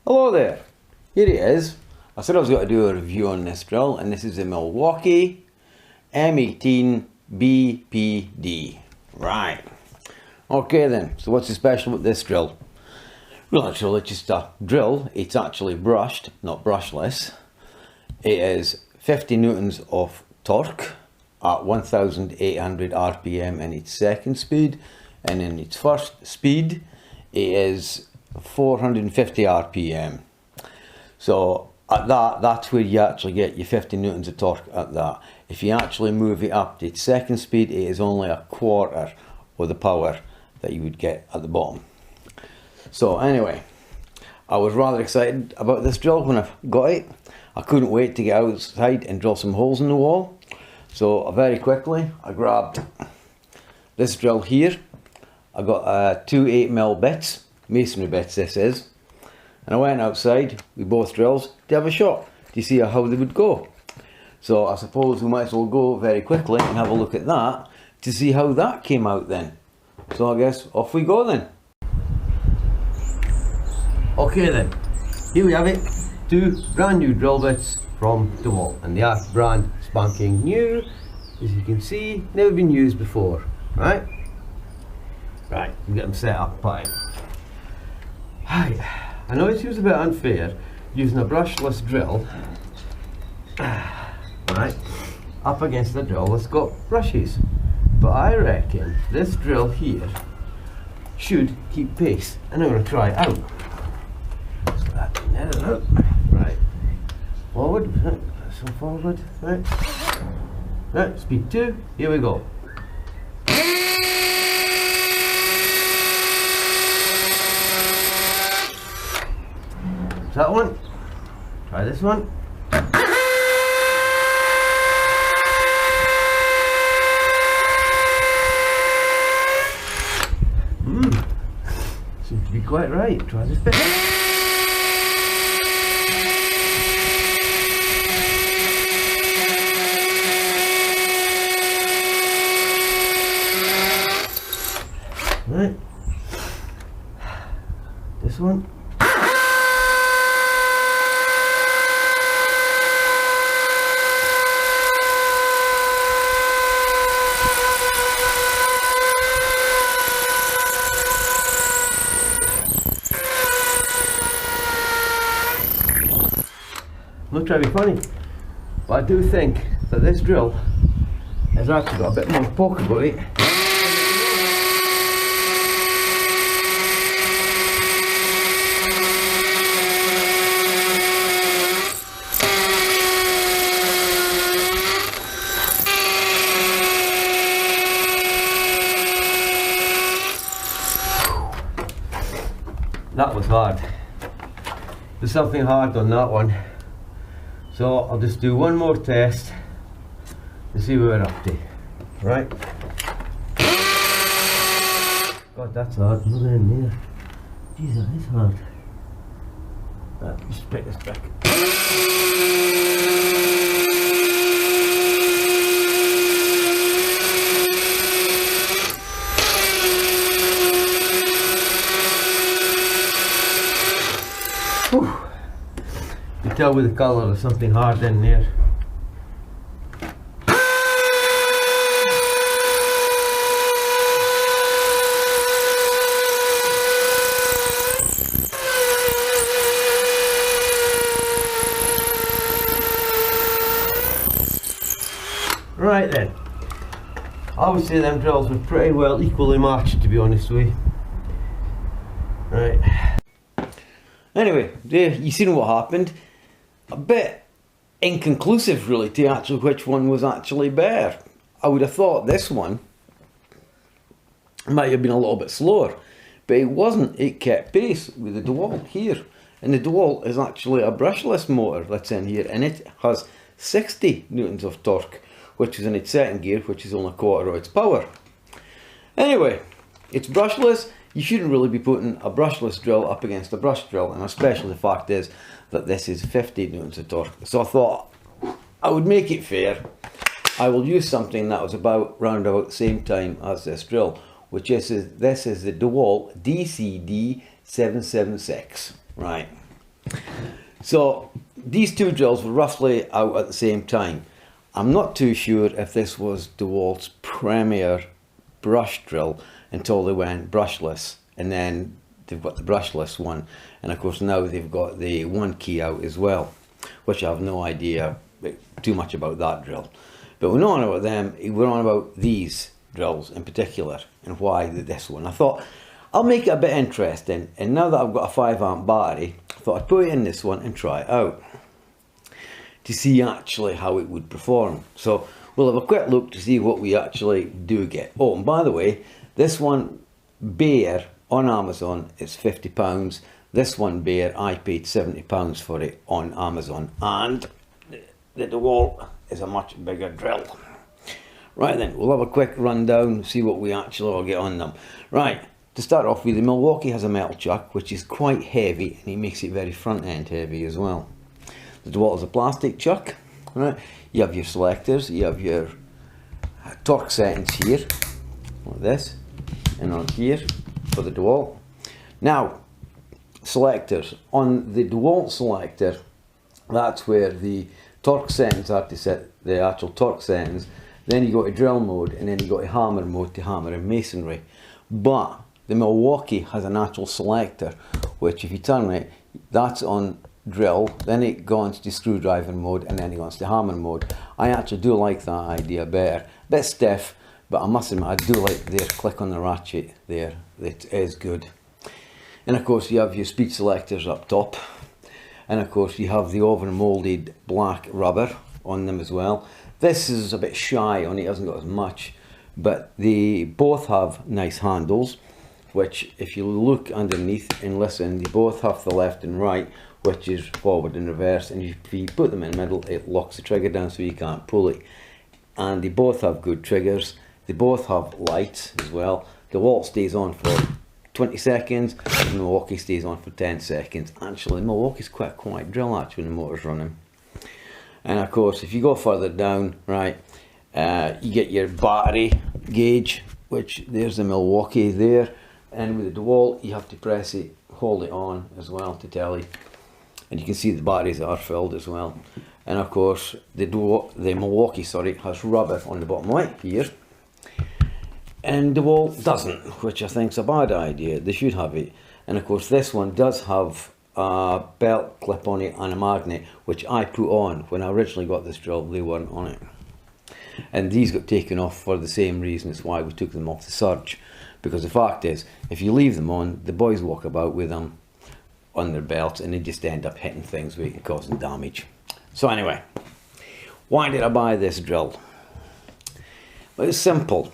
Hello there, here it is. I said I was going to do a review on this drill, and this is the Milwaukee M18BPD. Right, okay then, so what's so special with this drill? Well, actually it's just a drill. It's actually brushed, not brushless. It is 50 newtons of torque at 1800 RPM in its second speed, and in its first speed it is 450 RPM. So at that's where you actually get your 50 newtons of torque at that. If you actually move it up to its second speed, it is only a quarter of the power that you would get at the bottom. So anyway, I was rather excited about this drill when I got it. I couldn't wait to get outside and drill some holes in the wall. So very quickly I grabbed this drill here. I got two 8mm bits, masonry bits this is, and I went outside with both drills to have a shot to see how they would go. So I suppose we might as well go very quickly and have a look at that to see how that came out then. So I guess off we go then. Okay then, here we have it, two brand new drill bits from Dewalt, and they are brand spanking new, as you can see, never been used before, right? Right, we'll get them set up fine. Right, I know it seems a bit unfair using a brushless drill, right, up against the drill that's got brushes, but I reckon this drill here should keep pace, and I'm going to try it out. So that, right, forward, so forward, right, right, speed 2, here we go. That one, try this one. Seems to be quite right. Try this bit. Right. This one. I'm not trying to be funny, but I do think that this drill has actually got a bit more poke about it. That was hard. There's something hard on that one. So I'll just do one more test to see where we're up to. Right. God, that's hard. Look in there. Jeez, that is hard. Right, just pick this back. Whew. You can tell with the colour there's something hard in there. Right then, I would say them drills were pretty well equally matched, to be honest with you. Right. Anyway, there you seen what happened. A bit inconclusive really to actually which one was actually better. I would have thought this one might have been a little bit slower, but it wasn't. It kept pace with the Dewalt here, and the Dewalt is actually a brushless motor that's in here, and it has 60 newtons of torque, which is in its second gear, which is only a quarter of its power. Anyway, it's brushless. You shouldn't really be putting a brushless drill up against a brush drill, and especially the fact is that this is 50 newtons of torque. So I thought I would make it fair. I will use something that was round about the same time as this drill, which is this is the Dewalt DCD776. Right. So these two drills were roughly out at the same time. I'm not too sure if this was Dewalt's premier brush drill until they went brushless, and then they've got the brushless one, and of course now they've got the one key out as well, which I have no idea too much about that drill. But we're not on about them, we're on about these drills in particular, and why this one. I thought I'll make it a bit interesting, and now that I've got a 5 amp battery, I thought I'd put it in this one and try it out to see actually how it would perform. So we'll have a quick look to see what we actually do get. Oh, and by the way, this one bare on Amazon is £50. This one bare, I paid £70 for it on Amazon, and the Dewalt is a much bigger drill. Right then, we'll have a quick rundown, see what we actually will get on them. Right, to start off with, the Milwaukee has a metal chuck, which is quite heavy, and it makes it very front end heavy as well. The Dewalt is a plastic chuck. Right, you have your selectors, you have your torque settings here, like this, and on here for the Dewalt. Now, selectors. On the Dewalt selector, that's where the torque settings are to set the actual torque settings. Then you go to drill mode, and then you go to hammer mode to hammer in masonry. But the Milwaukee has an actual selector, which if you turn it, that's on drill, then it goes to screwdriver mode, and then it goes to hammer mode. I actually do like that idea better. A bit stiff, but I must admit I do like their click on the ratchet there. It is good. And of course you have your speed selectors up top, and of course you have the over molded black rubber on them as well. This is a bit shy on it, hasn't got as much, but they both have nice handles, which if you look underneath and listen, they both have the left and right, which is forward and reverse, and if you put them in the middle, it locks the trigger down so you can't pull it. And they both have good triggers. They both have lights as well. The Dewalt stays on for 20 seconds, and the Milwaukee stays on for 10 seconds. Actually, the Milwaukee's quite a quiet drill actually when the motor's running. And of course, if you go further down, right, you get your battery gauge, which there's the Milwaukee there, and with the Dewalt you have to press it, hold it on as well to tell you. And you can see the batteries are filled as well. And of course the Milwaukee, sorry, has rubber on the bottom right here, and the Dewalt doesn't, which I think is a bad idea. They should have it. And of course this one does have a belt clip on it and a magnet, which I put on when I originally got this drill. They weren't on it, and these got taken off for the same reasons why we took them off the Surge, because the fact is, if you leave them on, the boys walk about with them on their belts, and they just end up hitting things with it and causing damage. So anyway, why did I buy this drill? Well, it's simple.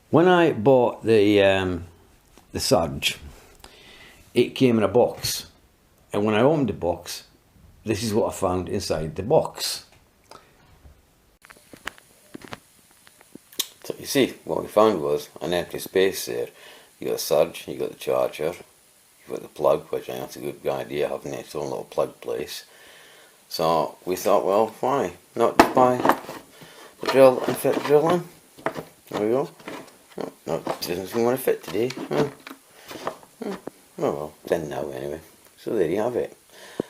When I bought the Surge, it came in a box, and when I opened the box, this is what I found inside the box. So you see, what we found was an empty space there. You got the Surge, you got the charger, you got the plug, which I think that's a good idea, having its own little plug place. So we thought, well, why not just buy the drill and fit the drill in? There we go. No, it doesn't seem want to fit today. Oh well, it's in now anyway. So there you have it.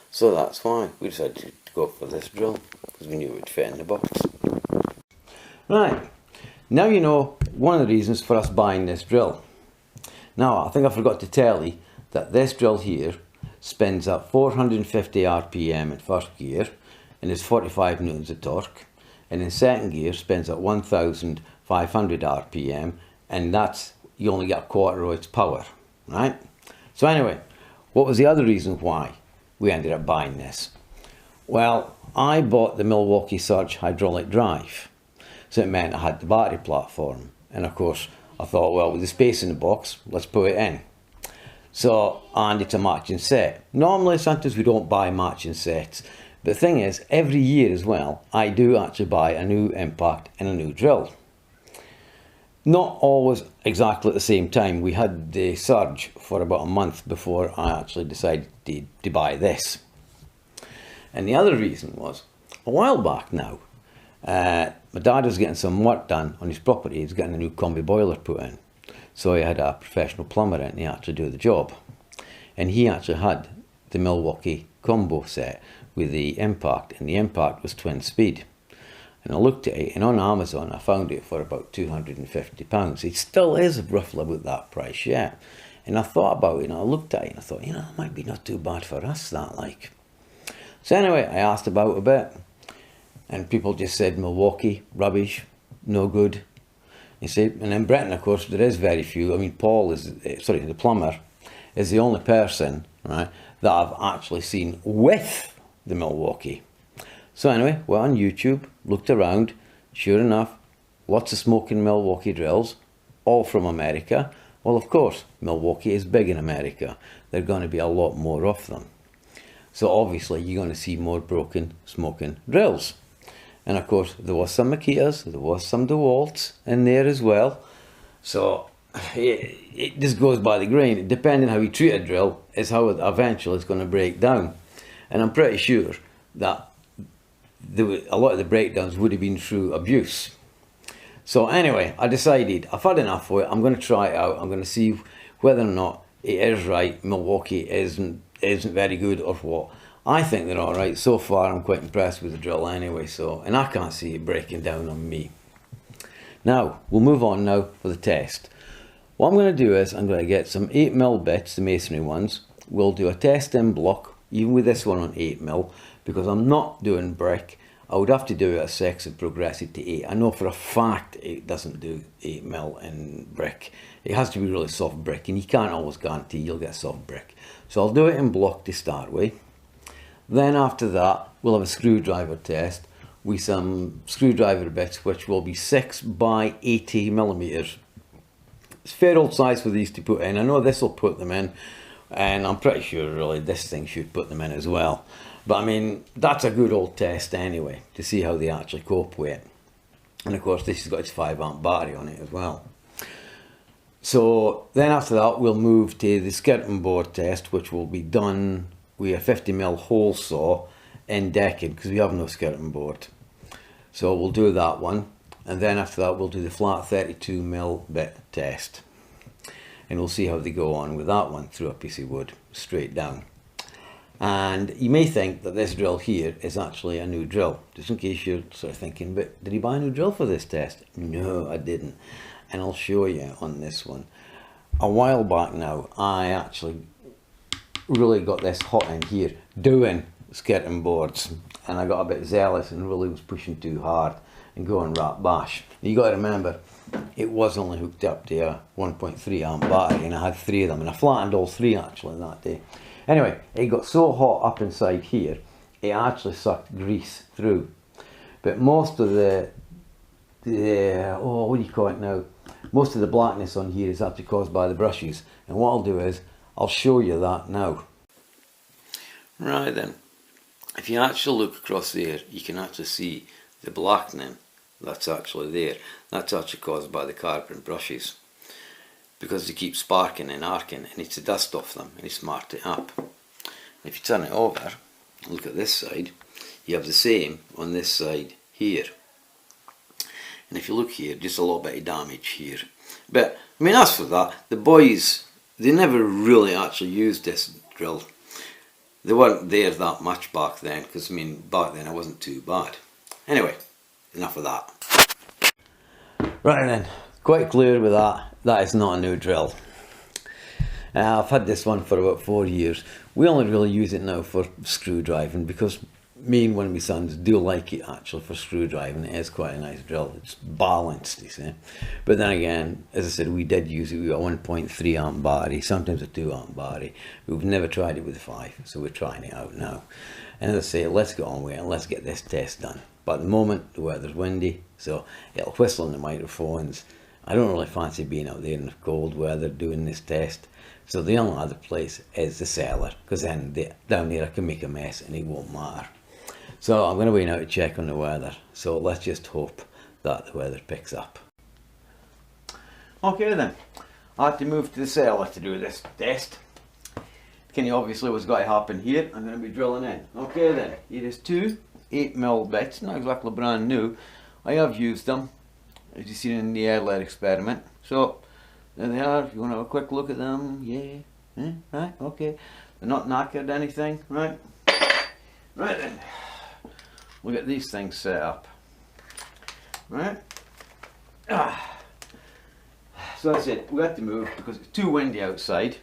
So that's why we decided to go for this drill, because we knew it would fit in the box. Right, now you know one of the reasons for us buying this drill. Now I think I forgot to tell you that this drill here spins at 450 RPM in first gear, and is 45 newtons of torque, and in second gear spins at 1500 RPM, and that's, you only get a quarter of its power, right? So anyway, what was the other reason why we ended up buying this? Well, I bought the Milwaukee Surge hydraulic drive, so it meant I had the battery platform, and of course I thought, well, with the space in the box, let's put it in. So, and it's a matching set. Normally sometimes we don't buy matching sets, but the thing is, every year as well, I do actually buy a new impact and a new drill. Not always exactly at the same time. We had the Surge for about a month before I actually decided to buy this. And the other reason was, a while back now, my dad was getting some work done on his property. He was getting a new combi boiler put in. So he had a professional plumber in to actually do the job. And he actually had the Milwaukee combo set with the impact, and the impact was twin speed. And I looked at it, and on Amazon I found it for about £250. It still is roughly about that price, yeah. And I thought about it, and I looked at it, and I thought, you know, it might be not too bad for us, that, like. So anyway, I asked about a bit, and people just said Milwaukee, rubbish, no good. You see, and in Britain, of course, there is very few. I mean, Paul is, sorry, the plumber is the only person, right, that I've actually seen with the Milwaukee. So anyway, went on YouTube, looked around, sure enough, lots of smoking Milwaukee drills, all from America. Well, of course, Milwaukee is big in America. There are going to be a lot more of them. So obviously, you're going to see more broken smoking drills. And of course, there was some Makitas, there was some Dewalts in there as well. So it just goes by the grain. Depending how you treat a drill is how it eventually is going to break down. And I'm pretty sure that a lot of the breakdowns would have been through abuse. So anyway, I decided I've had enough of it. I'm going to try it out. I'm going to see whether or not it is right. Milwaukee isn't very good or what. I think they're all right. So far, I'm quite impressed with the drill anyway. So, and I can't see it breaking down on me. Now, we'll move on now for the test. What I'm going to do is I'm going to get some 8mm bits, the masonry ones. We'll do a test in block, even with this one on 8mm, because I'm not doing brick. I would have to do it at 6 and progress it to 8. I know for a fact it doesn't do 8mm in brick. It has to be really soft brick, and you can't always guarantee you'll get soft brick. So I'll do it in block to start with. Then after that, we'll have a screwdriver test with some screwdriver bits, which will be 6 by 80mm. It's fair old size for these to put in. I know this will put them in, and I'm pretty sure really this thing should put them in as well. But I mean, that's a good old test anyway, to see how they actually cope with it. And of course, this has got its 5 amp battery on it as well. So then after that, we'll move to the skirting board test, which will be done with a 50mm hole saw in decking, because we have no skirting board. So we'll do that one. And then after that, we'll do the flat 32mm bit test. And we'll see how they go on with that one through a piece of wood, straight down. And you may think that this drill here is actually a new drill, just in case you're sort of thinking, but did he buy a new drill for this test? No, I didn't. And I'll show you on this one. A while back now, I actually really got this hot in here doing skirting boards, and I got a bit zealous and really was pushing too hard and going rat bash. You got to remember, it was only hooked up to a 1.3 amp battery, and I had 3 of them, and I flattened all 3 actually that day. Anyway, it got so hot up inside here, it actually sucked grease through. But most of the oh, what do you call it now? Most of the blackness on here is actually caused by the brushes. And what I'll do is, I'll show you that now. Right then, if you actually look across there, you can actually see the blackening that's actually there. That's actually caused by the carbon brushes, because they keep sparking and arcing, and it's the dust off them, and it's marked it up. If you turn it over, look at this side, you have the same on this side here. And if you look here, just a little bit of damage here. But, I mean, as for that, the boys, they never really actually used this drill. They weren't there that much back then, because, I mean, back then it wasn't too bad. Anyway, enough of that. Right then, quite clear with that, that is not a new drill. I've had this one for about 4 years. We only really use it now for screwdriving, because me and one of my sons do like it actually for screwdriving. It is quite a nice drill. It's balanced, you see. But then again, as I said, we did use it with a 1.3 amp battery, sometimes a 2 amp battery. We've never tried it with a 5, so we're trying it out now. And as I say, let's get on with it and let's get this test done. But at the moment, the weather's windy, so it'll whistle in the microphones. I don't really fancy being out there in the cold weather doing this test. So the only other place is the cellar, because then down there I can make a mess and it won't matter. So I'm going to wait now to check on the weather. So let's just hope that the weather picks up. Okay then, I had to move to the cellar to do this test. Can you obviously what's got to happen here? I'm going to be drilling in. Okay then, here is 2 8mm bits, not exactly brand new. I have used them, as you've seen in the airlet experiment. So there they are, if you want to have a quick look at them, yeah, right, okay. They're not knackered or anything, right? Right then, we'll get these things set up, right? So that's it, we had to move because it's too windy outside,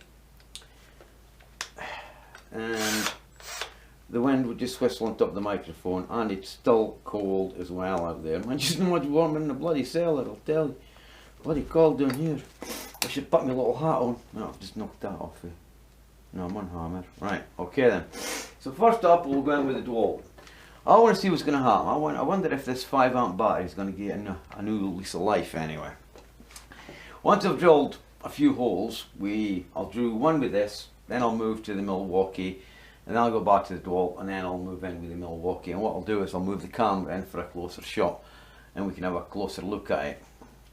and the wind would just whistle on top of the microphone, and it's still cold as well out there. Man, just not much warmer than the bloody cellar, I'll tell you. Bloody cold down here. I should put my little hat on. No, I've just knocked that off here. No, I'm on hammer. Right, okay then. So first up, we'll go in with the Dewalt. I want to see what's going to happen. I wonder if this 5 amp battery is going to get a new lease of life anyway. Once I've drilled a few holes, I'll drill one with this, then I'll move to the Milwaukee, and then I'll go back to the Dewalt, and then I'll move in with the Milwaukee. And what I'll do is I'll move the camera in for a closer shot, and we can have a closer look at it.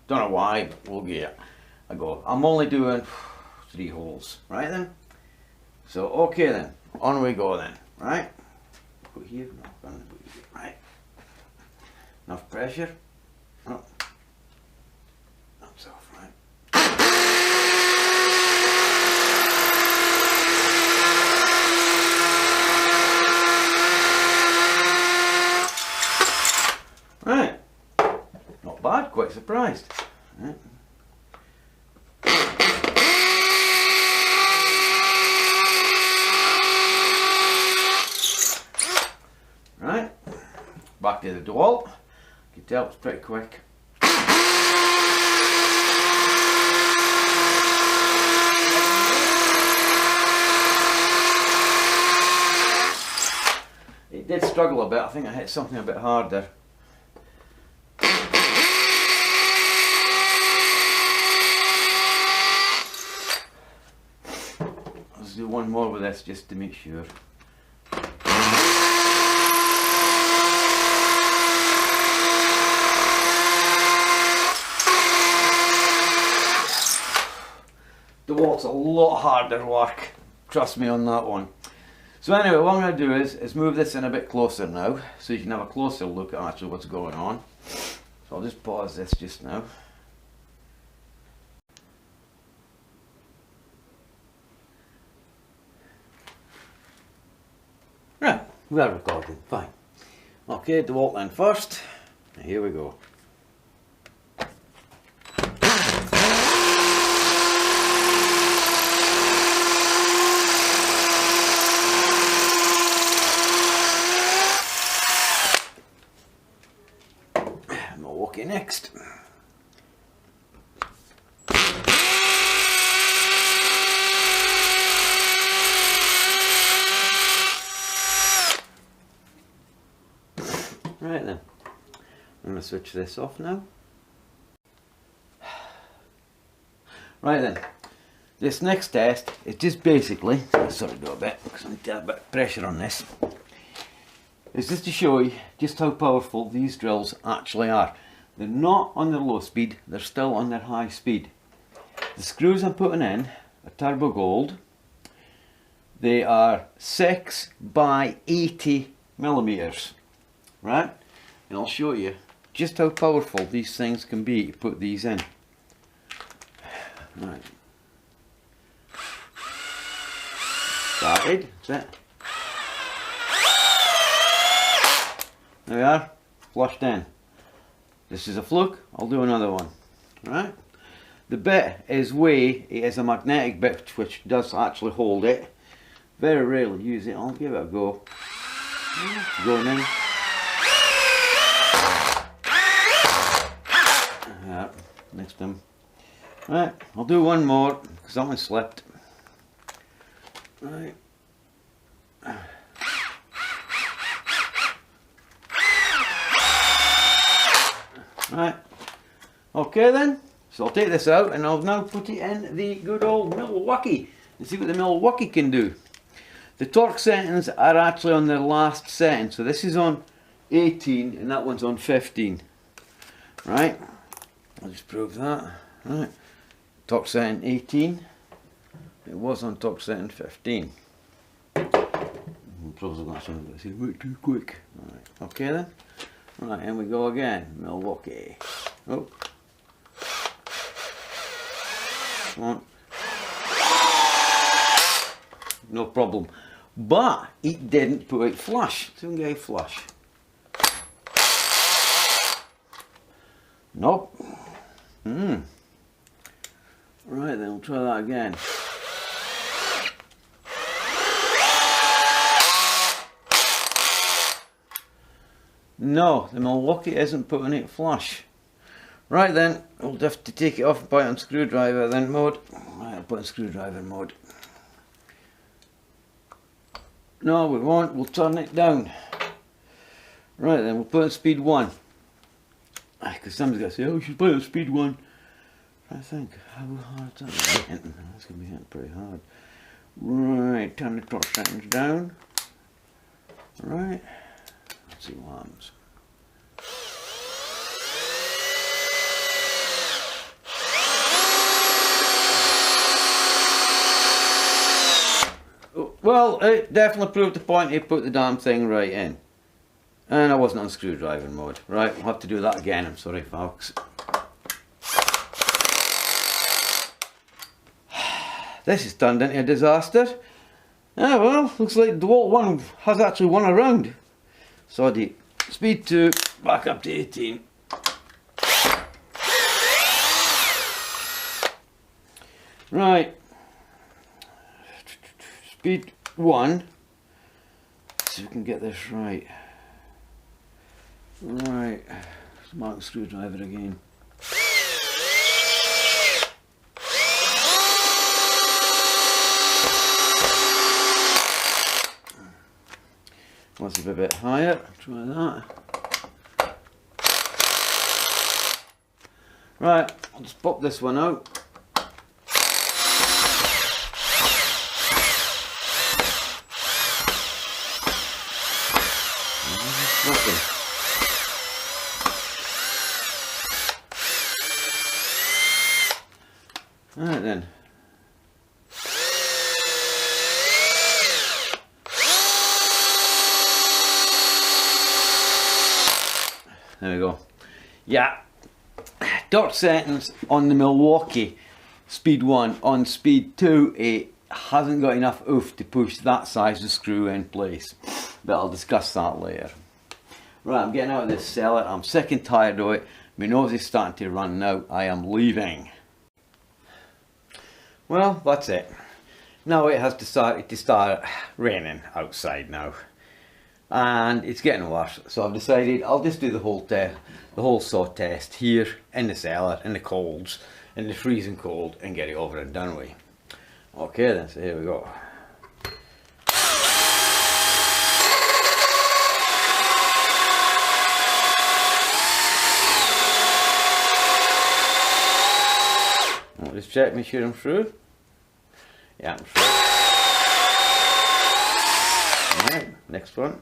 Don't know why, but we'll get a go. I'm only doing 3 holes, right then? So okay then, on we go then, right? Put here, no, put here, right? Enough pressure. Oh. That's off, right? Right, not bad, quite surprised. Right. Right, back to the Dewalt. You can tell it's pretty quick. It did struggle a bit, I think I hit something a bit harder. Let's do one more with this just to make sure. Dewalt's a lot harder work, trust me on that one. So anyway, what I'm going to do is move this in a bit closer now, so you can have a closer look at actually what's going on. So I'll just pause this just now. Right, we are recording, fine. Okay, Dewalt then first, here we go. Milwaukee next. Right then, I'm going to switch this off now. Right then, this next test is just basically, sorry to go a bit because I need to have a bit of pressure on this. It's just to show you just how powerful these drills actually are. They're not on their low speed, they're still on their high speed. The screws I'm putting in are turbo gold. They are 6 by 80 millimeters. Right? And I'll show you just how powerful these things can be to put these in. Right. Started, that's it. There we are, flushed in. This is a fluke, I'll do another one. Right? The bit is it is a magnetic bit which does actually hold it. Very rarely use it, I'll give it a go. Going in. Yeah, next time. Right, I'll do one more because that one slipped. Right. Right, okay then, so I'll take this out and I'll now put it in the good old Milwaukee and see what the Milwaukee can do. The torque settings are actually on their last setting, so this is on 18 and that one's on 15. Right, I'll just prove that. Right, torque setting 18, it was on torque setting 15. Probably got something that's a bit too quick. Right, okay then. Right, and we go again, Milwaukee. Oh. Come on. no problem. But it didn't put it flush. So we can get it flush. Nope. Right, then we'll try that again. No, the Milwaukee isn't putting it flush. Right then, we'll have to take it off and put it on screwdriver then mode. Right, I'll put it in screwdriver mode. No, we won't, we'll turn it down. Right then, we'll put it on speed 1. Because somebody's got to say, oh, you should put it on speed 1. I think, how hard is that? That's going to be hitting pretty hard. Right, turn the torch settings down. Right, let's see what happens. Well, it definitely proved the point. He put the damn thing right in. And I wasn't on screwdriver mode. Right, we'll have to do that again. I'm sorry, folks. This has turned into a disaster. Ah, well, looks like Dewalt 1 has actually won a round. Sorry. Speed 2, back up to 18. Right. Speed 1. Let's see if we can get this right. Right. Mark the screwdriver again. Wants to be a bit higher. Try that. Right. I'll just pop this one out. Alright then. There we go. Yeah. Torch settings on the Milwaukee speed 1. On speed 2 it hasn't got enough oof to push that size of screw in place. But I'll discuss that later. Right, I'm getting out of this cellar. I'm sick and tired of it. My nose is starting to run now. I am leaving. Well, that's it. Now it has decided to start raining outside now. And it's getting worse. So I've decided I'll just do the whole saw test here in the cellar, in the colds, in the freezing cold, and get it over and done with. Okay then, so here we go. I'll just check, make sure I'm through. Yeah, I'm through. Alright, next one.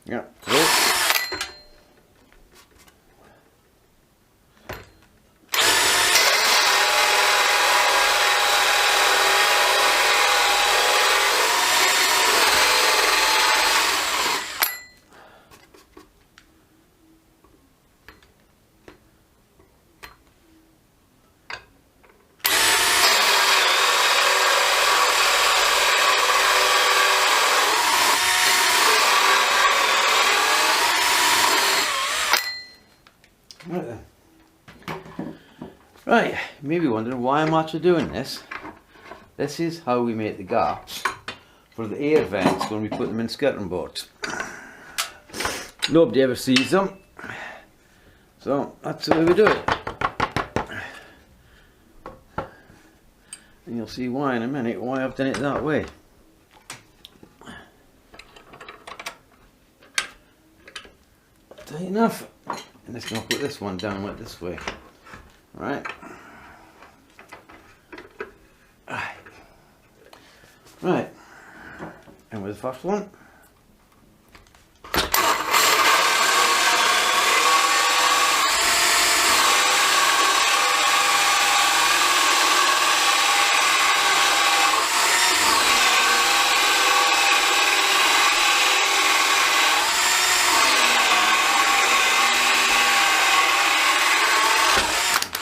Yeah, through. Right then. Right, you may be wondering why I'm actually doing this. This is how we make the gaps for the air vents when we put them in skirting boards. Nobody ever sees them, so that's the way we do it. And you'll see why in a minute, why I've done it that way. Tight enough. And just going to put this one down like this way. Right. Right. And with the first one.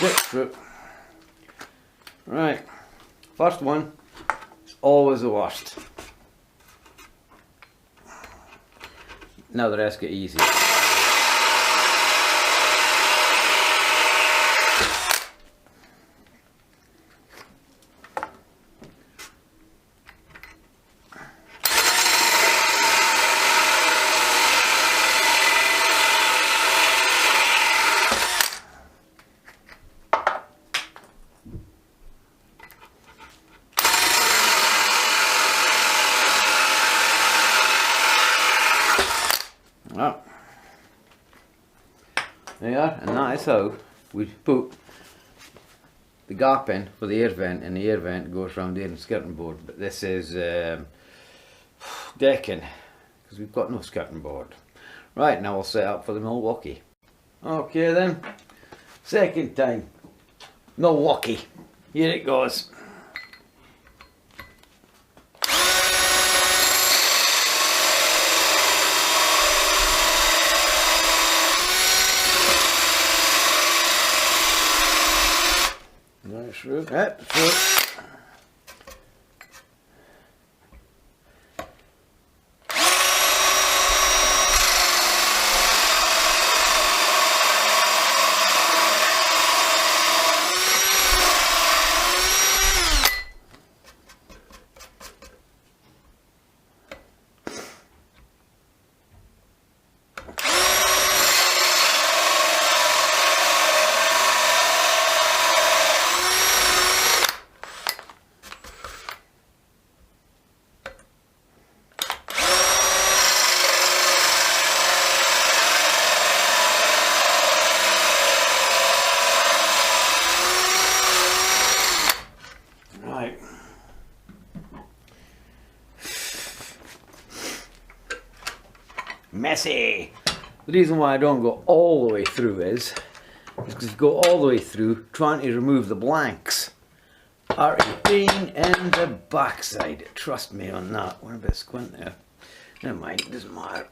Slip through. Right, first one is always the worst. Now the rest get easy. Well, there you are, and that is how we put the gap in for the air vent, and the air vent goes around here in the skirting board. But this is decking, because we've got no skirting board. Right, now we'll set up for the Milwaukee. Okay then, second time, Milwaukee. Here it goes. Through, through. Messy. The reason why I don't go all the way through is because if you go all the way through, trying to remove the blanks are a pain in the backside. Trust me on that. We're a bit squint there. Never mind, it doesn't matter.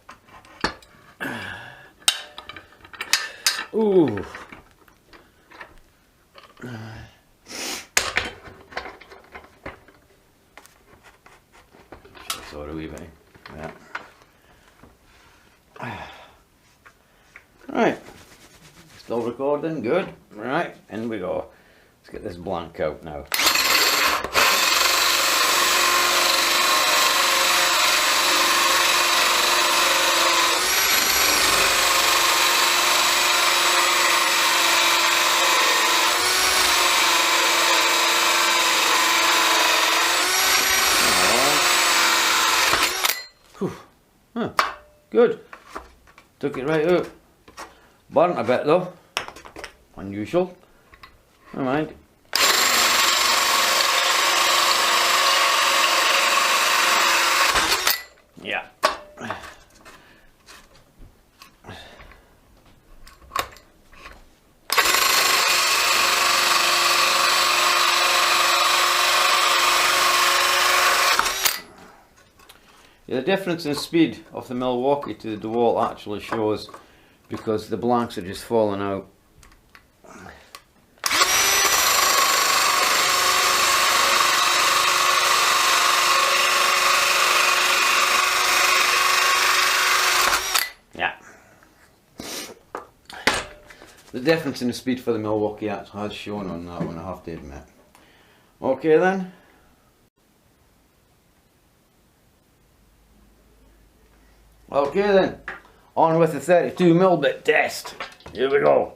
Ooh. Sort of wee bit. Yeah. Right, still recording, good. Right, in we go. Let's get this blank out now. Huh. Good. Took it right out. Burnt a bit though. Unusual. Never mind. Yeah. The difference in speed of the Milwaukee to the Dewalt actually shows because the blanks are just falling out. Yeah. The difference in the speed for the Milwaukee actually has shown on that one, I have to admit. Okay then. Okay then, on with the 32mm bit test. Here we go.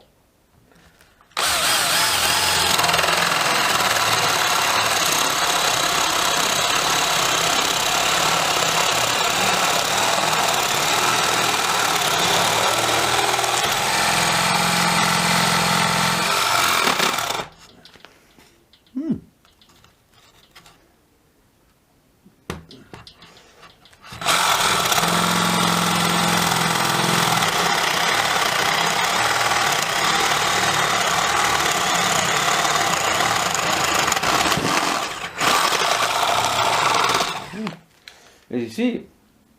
As you see,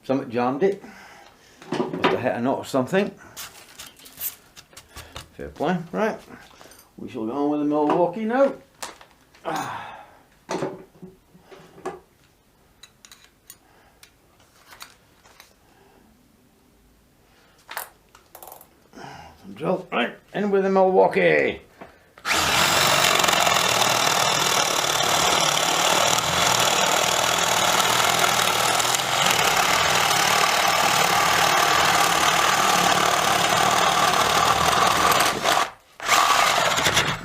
something jammed it. Must have hit a knot or something. Fair play. Right. we shall go on with the Milwaukee now. Some drill, right, in with the Milwaukee.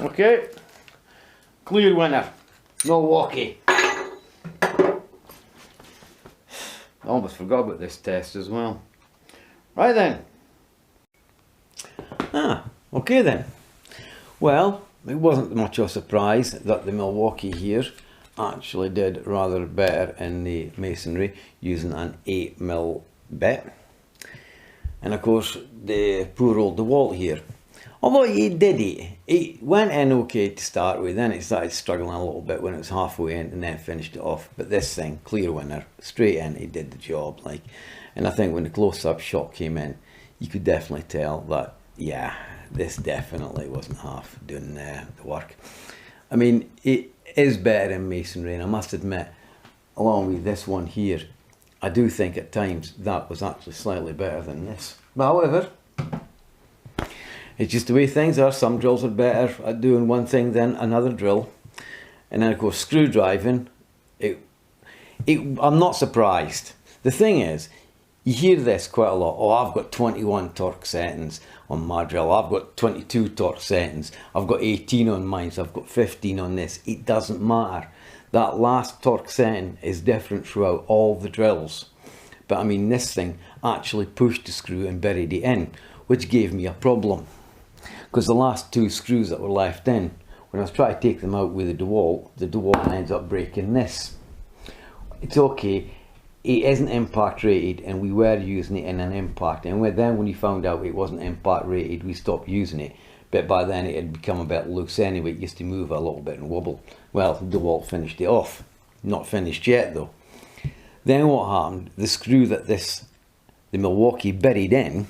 Okay, clear winner, Milwaukee. I almost forgot about this test as well. Right then. Okay then. Well, it wasn't much of a surprise that the Milwaukee here actually did rather better in the masonry using an 8mm bit. And of course, the poor old Dewalt here. Although he did it, it went in okay to start with, then it started struggling a little bit when it was halfway in and then finished it off. But this thing, clear winner, straight in, he did the job. And I think when the close-up shot came in, you could definitely tell that, yeah, this definitely wasn't half doing the work. I mean, it is better in masonry, and I must admit, along with this one here, I do think at times that was actually slightly better than this. But however, it's just the way things are. Some drills are better at doing one thing than another drill. And then of course screw driving, I'm not surprised. The thing is, you hear this quite a lot. Oh, I've got 21 torque settings on my drill. I've got 22 torque settings. I've got 18 on mine. So I've got 15 on this. It doesn't matter. That last torque setting is different throughout all the drills. But I mean, this thing actually pushed the screw and buried it in, which gave me a problem. Because the last two screws that were left in, when I was trying to take them out with the Dewalt ends up breaking this. It's okay, it isn't impact rated, and we were using it in an impact, and then when we found out it wasn't impact rated, we stopped using it. But by then it had become a bit loose anyway. It used to move a little bit and wobble. Well, Dewalt finished it off. Not finished yet though. Then what happened, the screw that the Milwaukee buried in,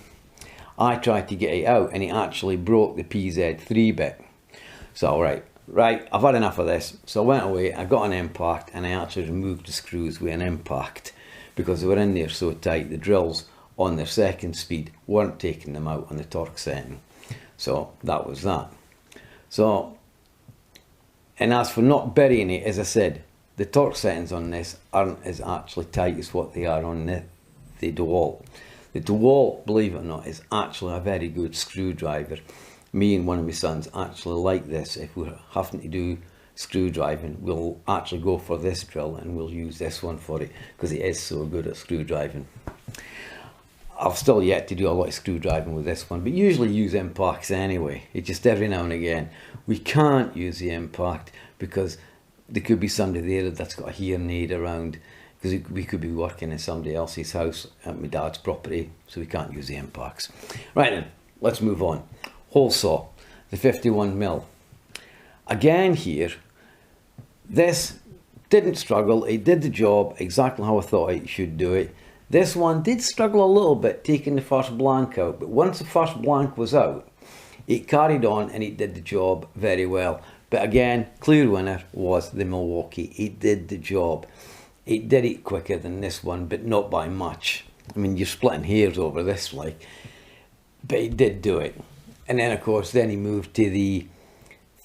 I tried to get it out and it actually broke the PZ3 bit. So right, I've had enough of this. So I went away, I got an impact, and I actually removed the screws with an impact because they were in there so tight. The drills on their second speed weren't taking them out on the torque setting. So that was that. So, and as for not burying it, as I said, the torque settings on this aren't as actually tight as what they are on the Dewalt. The Dewalt, believe it or not, is actually a very good screwdriver. Me and one of my sons actually like this. If we're having to do screw driving, we'll actually go for this drill and we'll use this one for it because it is so good at screw driving. I've still yet to do a lot of screw driving with this one, but usually use impacts anyway. It's just every now and again we can't use the impact because there could be somebody there that's got a hearing aid around, because we could be working in somebody else's house at my dad's property, so we can't use the impacts. Right then, let's move on. Hole saw, the 51mm. Again here, this didn't struggle. It did the job exactly how I thought it should do it. This one did struggle a little bit taking the first blank out, but once the first blank was out, it carried on and it did the job very well. But again, clear winner was the Milwaukee. It did the job. It did it quicker than this one, but not by much. I mean, you're splitting hairs over this, like, but it did do it. And then, of course, then he moved to the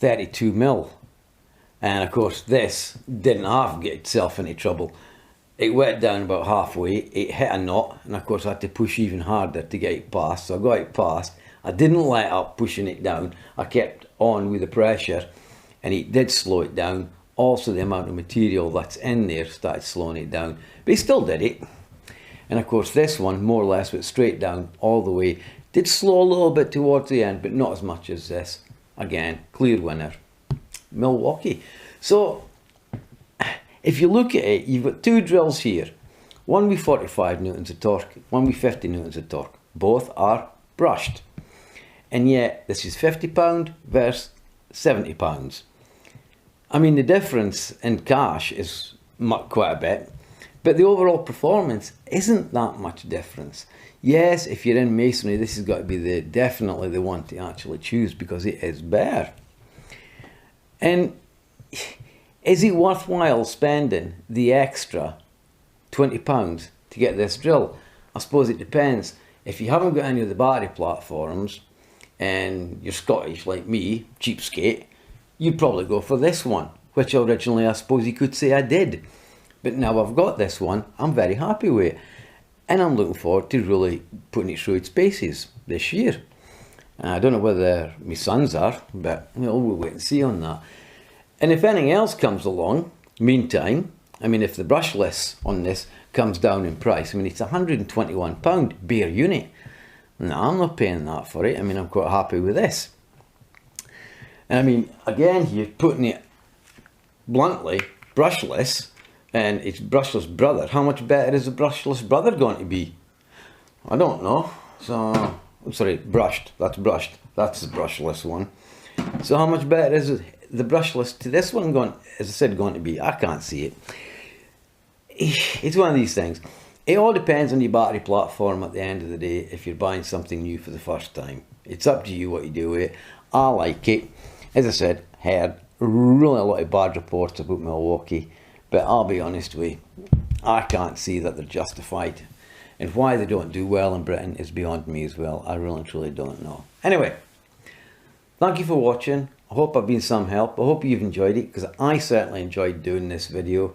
32mm. And, of course, this didn't have to get itself into trouble. It went down about halfway, it hit a knot, and, of course, I had to push even harder to get it past. So I got it past. I didn't let up pushing it down. I kept on with the pressure, and it did slow it down. Also, the amount of material that's in there started slowing it down, but he still did it. And of course, this one more or less went straight down all the way. Did slow a little bit towards the end, but not as much as this. Again, clear winner, Milwaukee. So if you look at it, you've got two drills here, one with 45 newtons of torque, one with 50 newtons of torque. Both are brushed, and yet this is £50 versus £70. I mean, the difference in cash is quite a bit, but the overall performance isn't that much difference. Yes, if you're in masonry, this has got to be definitely the one to actually choose because it is better. And is it worthwhile spending the extra £20 to get this drill? I suppose it depends. If you haven't got any of the battery platforms and you're Scottish like me, cheapskate, you'd probably go for this one, which originally I suppose you could say I did. But now I've got this one, I'm very happy with it. And I'm looking forward to really putting it through its paces this year. I don't know whether my sons are, but we'll wait and see on that. And if anything else comes along, meantime, I mean, if the brushless on this comes down in price, I mean, it's £121 bare unit. No, I'm not paying that for it. I mean, I'm quite happy with this. And I mean, again, you're putting it bluntly, brushless, and it's brushless brother. How much better is the brushless brother going to be? I don't know. So, I'm sorry, brushed. That's brushed. That's the brushless one. So how much better is the brushless to this one going, as I said, going to be? I can't see it. It's one of these things. It all depends on your battery platform at the end of the day if you're buying something new for the first time. It's up to you what you do with it. I like it. As I said, heard really a lot of bad reports about Milwaukee, but I'll be honest with you, I can't see that they're justified. And why they don't do well in Britain is beyond me as well. I really and truly don't know. Anyway, thank you for watching. I hope I've been some help. I hope you've enjoyed it, because I certainly enjoyed doing this video.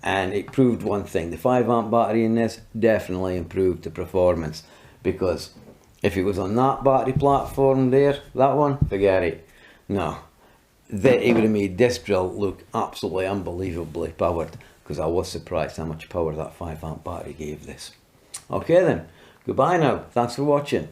And it proved one thing, the 5 amp battery in this definitely improved the performance, because if it was on that battery platform there, that one, forget it. No, it would have made this drill look absolutely unbelievably powered, because I was surprised how much power that 5 amp battery gave this. Okay then, goodbye now, thanks for watching.